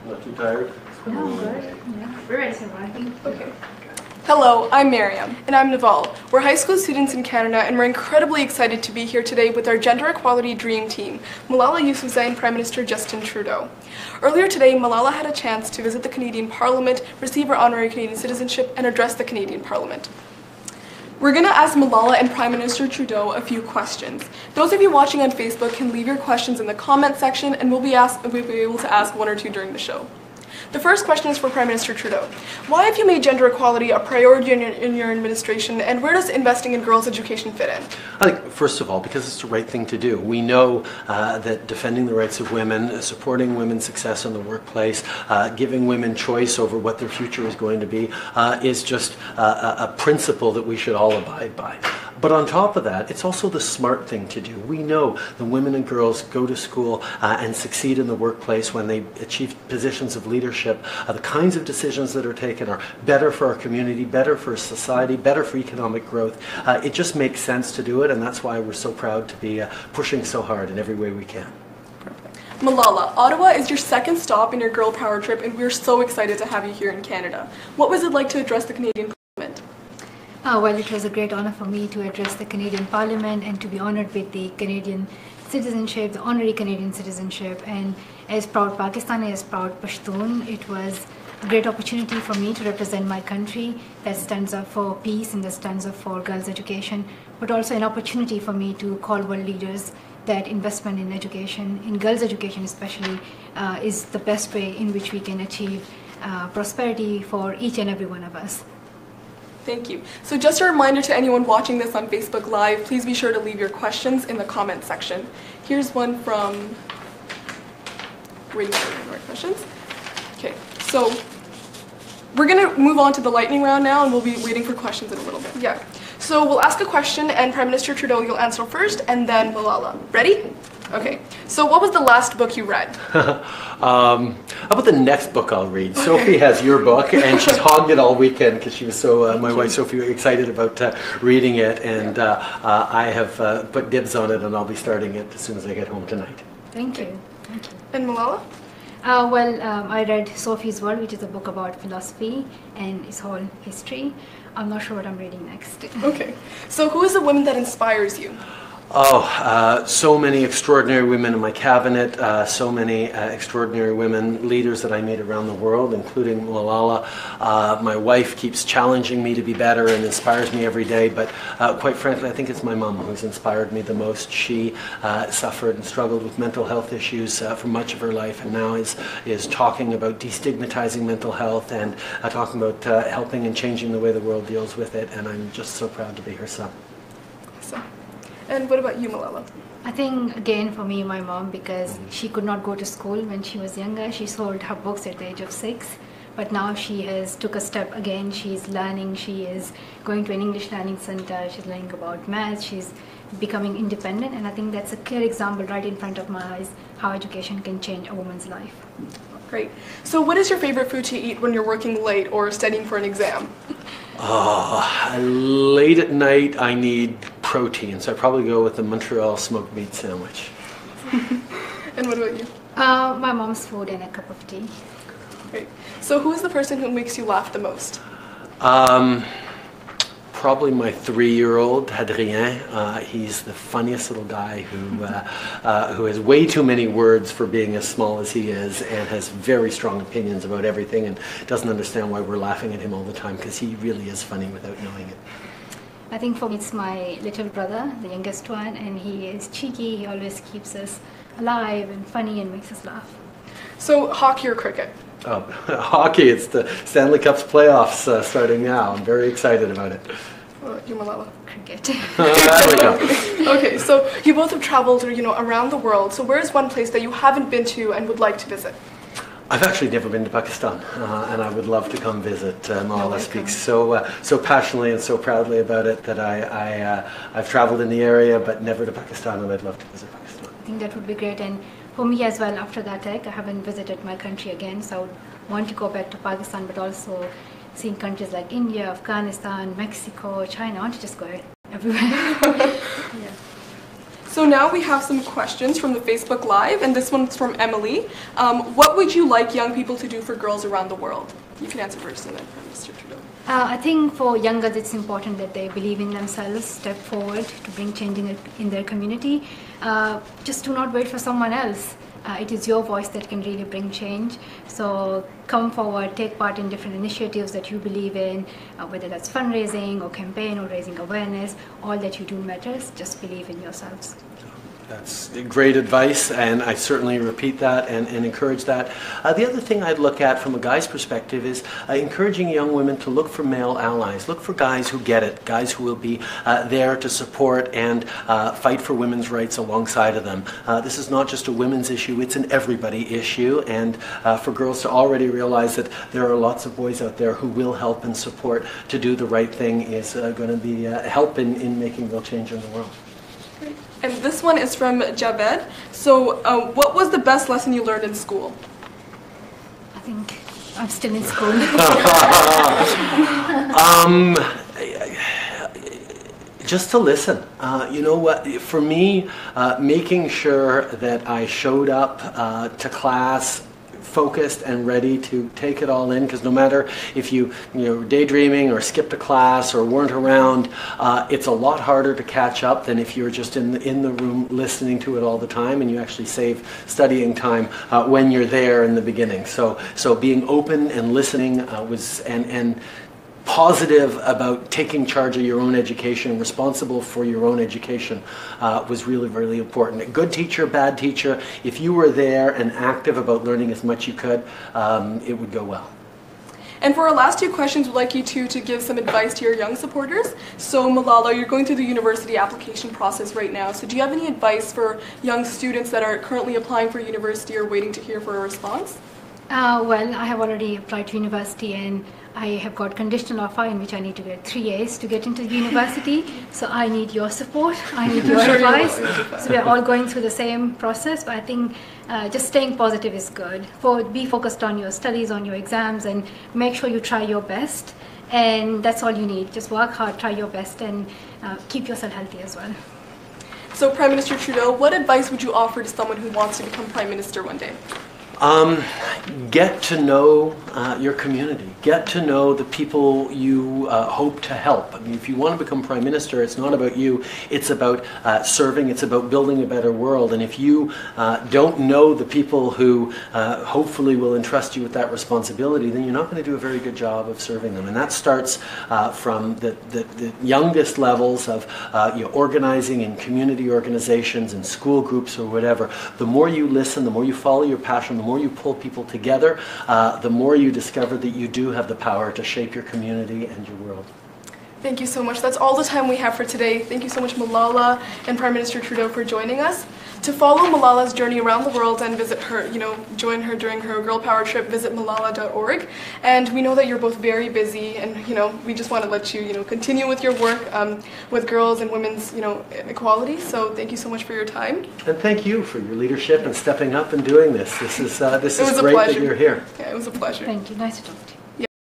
Not too tired? No, good. Yeah. We're ready to run. Okay. Hello, I'm Maryam. And I'm Nivaal. We're high school students in Canada, and we're incredibly excited to be here today with our Gender Equality Dream Team, Malala yousafzai and Prime Minister Justin Trudeau. Earlier today, Malala had a chance to visit the Canadian Parliament, receive her honorary Canadian citizenship, and address the Canadian Parliament. We're going to ask Malala and Prime Minister Trudeau a few questions. Those of you watching on Facebook can leave your questions in the comment section, and we'll be able to ask one or two during the show. The first question is for Prime Minister Trudeau. Why have you made gender equality a priority in your administration, and where does investing in girls' education fit in? I think, first of all, because it's the right thing to do. We know that defending the rights of women, supporting women's success in the workplace, giving women choice over what their future is going to be is just a principle that we should all abide by. But on top of that, it's also the smart thing to do. We know that women and girls go to school and succeed in the workplace when they achieve positions of leadership. The kinds of decisions that are taken are better for our community, better for society, better for economic growth. It just makes sense to do it, and that's why we're so proud to be pushing so hard in every way we can. Malala, Ottawa is your second stop in your Girl Power trip, and we're so excited to have you here in Canada. What was it like to address the Canadian Parliament? Well, it was a great honor for me to address the Canadian Parliament and to be honored with the Canadian citizenship, the honorary Canadian citizenship. And as proud Pakistani, as proud Pashtun, it was a great opportunity for me to represent my country that stands up for peace and that stands up for girls' education, but also an opportunity for me to call world leaders that investment in education, in girls' education especially, is the best way in which we can achieve prosperity for each and every one of us. Thank you. So just a reminder to anyone watching this on Facebook Live, please be sure to leave your questions in the comment section. Here's one from Rachel. More questions? Okay, so we're going to move on to the lightning round now, and we'll be waiting for questions in a little bit. Yeah. So we'll ask a question, and Prime Minister Trudeau, you'll answer first, and then Malala. Ready? Okay. So what was the last book you read? How about the next book I'll read? Okay. Sophie has your book, and she's hogged it all weekend because she was so, my wife Sophie, excited about reading it, and I have put dibs on it, and I'll be starting it as soon as I get home tonight. Thank you. Thank you. And Malala? I read Sophie's World, which is a book about philosophy and its whole history. I'm not sure what I'm reading next. Okay. So who is the woman that inspires you? Oh, so many extraordinary women in my cabinet, so many extraordinary women leaders that I meet around the world, including Malala. My wife keeps challenging me to be better and inspires me every day, but quite frankly, I think it's my mom who's inspired me the most. She suffered and struggled with mental health issues for much of her life, and now is talking about destigmatizing mental health and talking about helping and changing the way the world deals with it, and I'm just so proud to be her son. Awesome. And what about you, Malala? I think, again, for me, my mom, because she could not go to school when she was younger. She sold her books at the age of 6. But now she has took a step again. She's learning. She is going to an English learning center. She's learning about math. She's becoming independent. And I think that's a clear example right in front of my eyes how education can change a woman's life. Great. So what is your favorite food to eat when you're working late or studying for an exam? Late at night I need protein, so I probably go with the Montreal smoked meat sandwich. And what about you? My mom's food and a cup of tea. Great. So who is the person who makes you laugh the most? Probably my 3-year-old, Hadrien. He's the funniest little guy who has way too many words for being as small as he is, and has very strong opinions about everything, and doesn't understand why we're laughing at him all the time, because he really is funny without knowing it. I think for me it's my little brother, the youngest one, and he is cheeky. He always keeps us alive and funny and makes us laugh. So hockey or cricket? Hockey, it's the Stanley Cup's playoffs starting now. I'm very excited about it. You, Malala? Cricket. There we go. Okay, so you both have traveled, around the world. So where is one place that you haven't been to and would like to visit? I've actually never been to Pakistan, and I would love to come visit. Malala speaks so passionately and so proudly about it that I've traveled in the area, but never to Pakistan, and I'd love to visit Pakistan. I think that would be great, and for me as well, after that attack, I haven't visited my country again, so I would want to go back to Pakistan, but also seeing countries like India, Afghanistan, Mexico, China. I want to just go everywhere. Yeah. So now we have some questions from the Facebook Live, and this one's from Emily. What would you like young people to do for girls around the world? You can answer first and then Mr. Trudeau. I think for young girls it's important that they believe in themselves, step forward to bring change in their community. Just do not wait for someone else. It is your voice that can really bring change. So come forward, take part in different initiatives that you believe in, whether that's fundraising or campaign or raising awareness. All that you do matters. Just believe in yourselves. That's great advice, and I certainly repeat that and encourage that. The other thing I'd look at from a guy's perspective is encouraging young women to look for male allies. Look for guys who get it, guys who will be there to support and fight for women's rights alongside of them. This is not just a women's issue, it's an everybody issue, and for girls to already realize that there are lots of boys out there who will help and support to do the right thing is going to be help in making real change in the world. And this one is from Javed. So what was the best lesson you learned in school? I think I'm still in school. Just to listen. You know what, for me, making sure that I showed up to class focused and ready to take it all in, because no matter if you were daydreaming or skipped a class or weren't around, it's a lot harder to catch up than if you're just in the room listening to it all the time, and you actually save studying time when you're there in the beginning. So being open and listening was and positive about taking charge of your own education, responsible for your own education, was really, really important. A good teacher, bad teacher, if you were there and active about learning as much you could, it would go well. And for our last two questions, we'd like you to give some advice to your young supporters. So Malala, you're going through the university application process right now. So do you have any advice for young students that are currently applying for university or waiting to hear for a response? Well, I have already applied to university, and I have got conditional offer in which I need to get 3 A's to get into the university. So I need your support, I need your advice. So we're all going through the same process, but I think just staying positive is good. Be focused on your studies, on your exams, and make sure you try your best. And that's all you need. Just work hard, try your best, and keep yourself healthy as well. So Prime Minister Trudeau, what advice would you offer to someone who wants to become Prime Minister one day? Get to know your community. Get to know the people you hope to help. I mean, if you want to become Prime Minister, it's not about you. It's about serving. It's about building a better world. And if you don't know the people who hopefully will entrust you with that responsibility, then you're not going to do a very good job of serving them. And that starts from the youngest levels of organizing in community organizations and school groups or whatever. The more you listen, the more you follow your passion, the more you pull people together, the more you discover that you do have the power to shape your community and your world. Thank you so much. That's all the time we have for today. Thank you so much, Malala and Prime Minister Trudeau, for joining us. To follow Malala's journey around the world and visit her, join her during her Girl Power trip, visit malala.org. And we know that you're both very busy, and we just want to let you, continue with your work with girls and women's, equality. So thank you so much for your time. And thank you for your leadership and stepping up and doing this. This is great that you're here. Yeah, it was a pleasure. Thank you. Nice to talk.